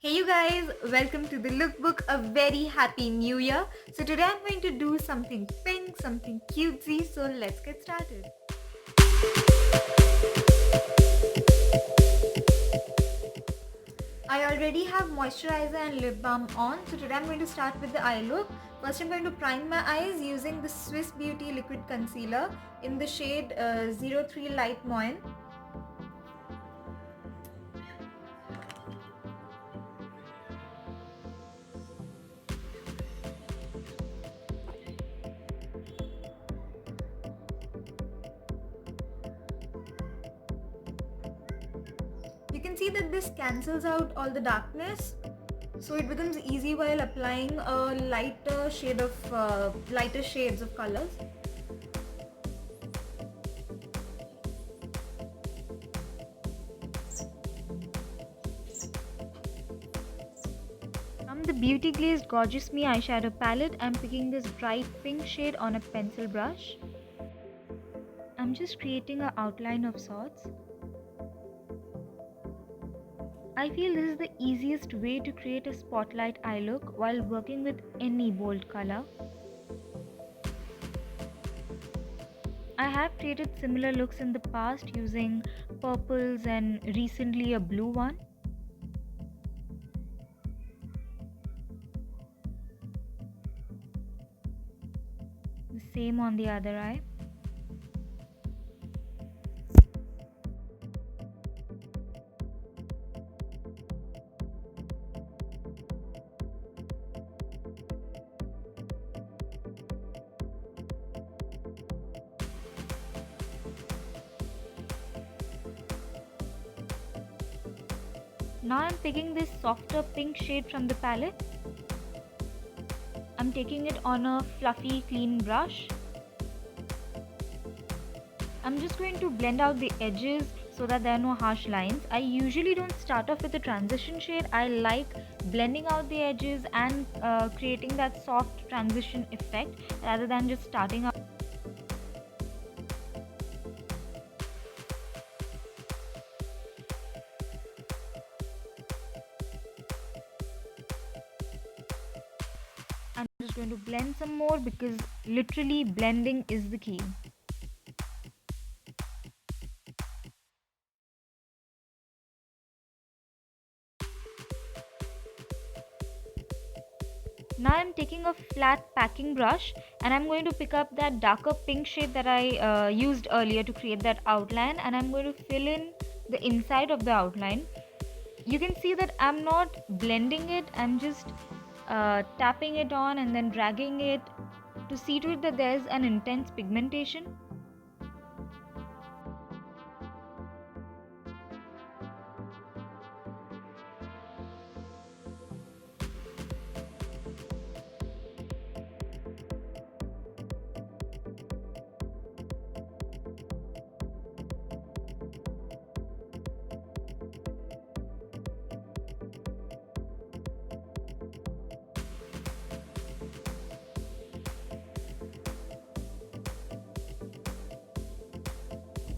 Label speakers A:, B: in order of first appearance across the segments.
A: Hey you guys, welcome to the lookbook. A very happy new year. So today I'm going to do something pink, something cutesy. So let's get started. I already have moisturizer and lip balm on. So today I'm going to start with the eye look. First I'm going to prime my eyes using the Swiss Beauty liquid concealer in the shade 03 Light Moin. You can see that this cancels out all the darkness, so it becomes easy while applying a lighter shades of colors. From the Beauty Glazed Gorgeous Me eyeshadow palette, I'm picking this bright pink shade on a pencil brush. I'm just creating an outline of sorts. I feel this is the easiest way to create a spotlight eye look while working with any bold color. I have created similar looks in the past using purples and recently a blue one. The same on the other eye. Now I'm picking this softer pink shade from the palette. I'm taking it on a fluffy clean brush. I'm just going to blend out the edges so that there are no harsh lines. I usually don't start off with a transition shade. I like blending out the edges and creating that soft transition effect rather than just starting out. I'm just going to blend some more because literally blending is the key. Now I'm taking a flat packing brush and I'm going to pick up that darker pink shade that I used earlier to create that outline, and I'm going to fill in the inside of the outline. You can see that I'm not blending it, I'm just tapping it on and then dragging it to see to it that there's an intense pigmentation.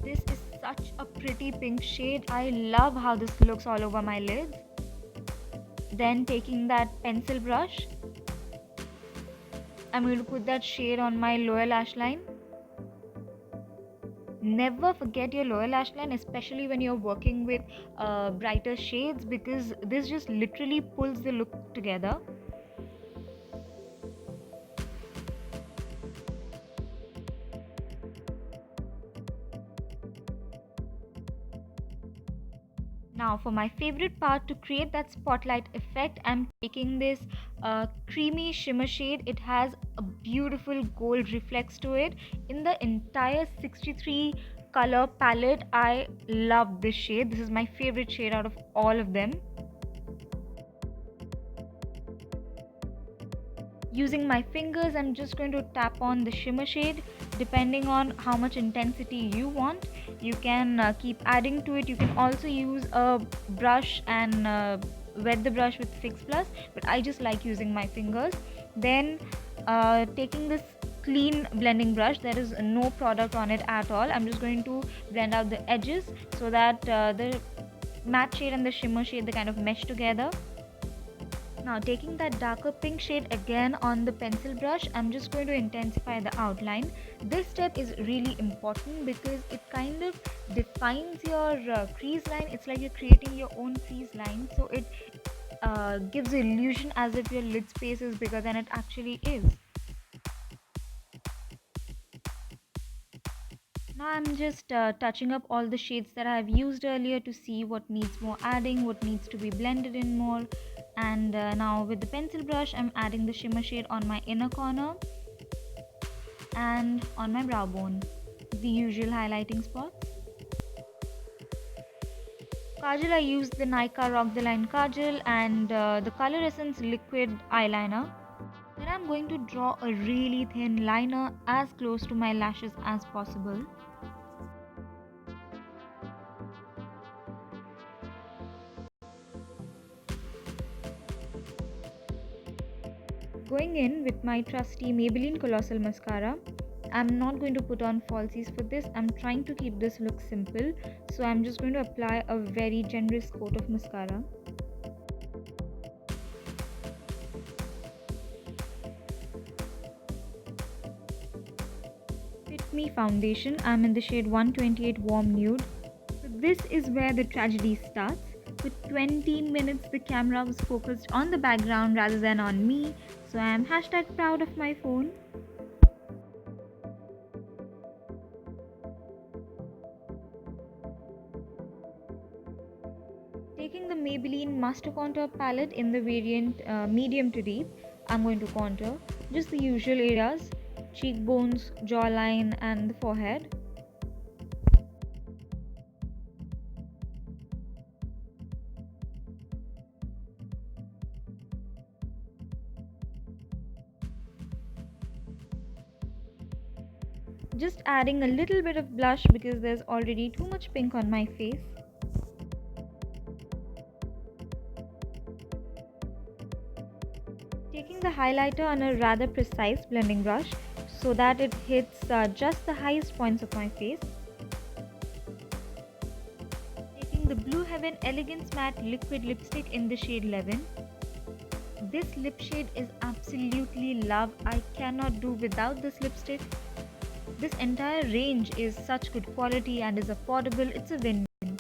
A: This is such a pretty pink shade. I love how this looks all over my lids. Then taking that pencil brush, I'm going to put that shade on my lower lash line. Never forget your lower lash line, especially when you're working with brighter shades, because this just literally pulls the look together. Now for my favorite part, to create that spotlight effect, I'm taking this creamy shimmer shade. It has a beautiful gold reflex to it. In the entire 63 color palette, I love this shade. This is my favorite shade out of all of them. Using my fingers, I'm just going to tap on the shimmer shade. Depending on how much intensity you want, you can keep adding to it. You can also use a brush and wet the brush with Fix Plus, but I just like using my fingers. Then taking this clean blending brush, there is no product on it at all. I'm just going to blend out the edges so that the matte shade and the shimmer shade, they kind of mesh together. Now taking that darker pink shade again on the pencil brush, I'm just going to intensify the outline. This step is really important because it kind of defines your crease line. It's like you're creating your own crease line, so it gives the illusion as if your lid space is bigger than it actually is. Now I'm just touching up all the shades that I have used earlier to see what needs more adding, what needs to be blended in more. And now with the pencil brush, I'm adding the shimmer shade on my inner corner and on my brow bone, the usual highlighting spots. Kajal, I used the Nykaa Rock the Line Kajal and the Color Essence Liquid Eyeliner. Then I'm going to draw a really thin liner as close to my lashes as possible. Going in with my trusty Maybelline Colossal Mascara. I'm not going to put on falsies for this. I'm trying to keep this look simple. So I'm just going to apply a very generous coat of mascara. Fit Me foundation. I'm in the shade 128 Warm Nude. So this is where the tragedy starts. For 20 minutes the camera was focused on the background rather than on me. So I am hashtag proud of my phone. Taking the Maybelline Master Contour palette in the variant medium to deep, I'm going to contour just the usual areas, cheekbones, jawline and the forehead. Just adding a little bit of blush because there's already too much pink on my face. Taking the highlighter on a rather precise blending brush so that it hits just the highest points of my face. Taking the Blue Heaven Elegance Matte Liquid Lipstick in the shade 11. This lip shade is absolutely love. I cannot do without this lipstick. This entire range is such good quality and is affordable. It's a win-win.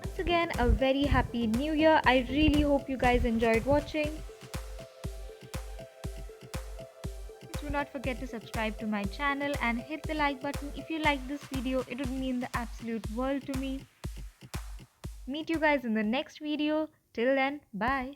A: Once again, a very happy new year. I really hope you guys enjoyed watching. Please do not forget to subscribe to my channel and hit the like button if you like this video. It would mean the absolute world to me. Meet you guys in the next video. Till then, bye.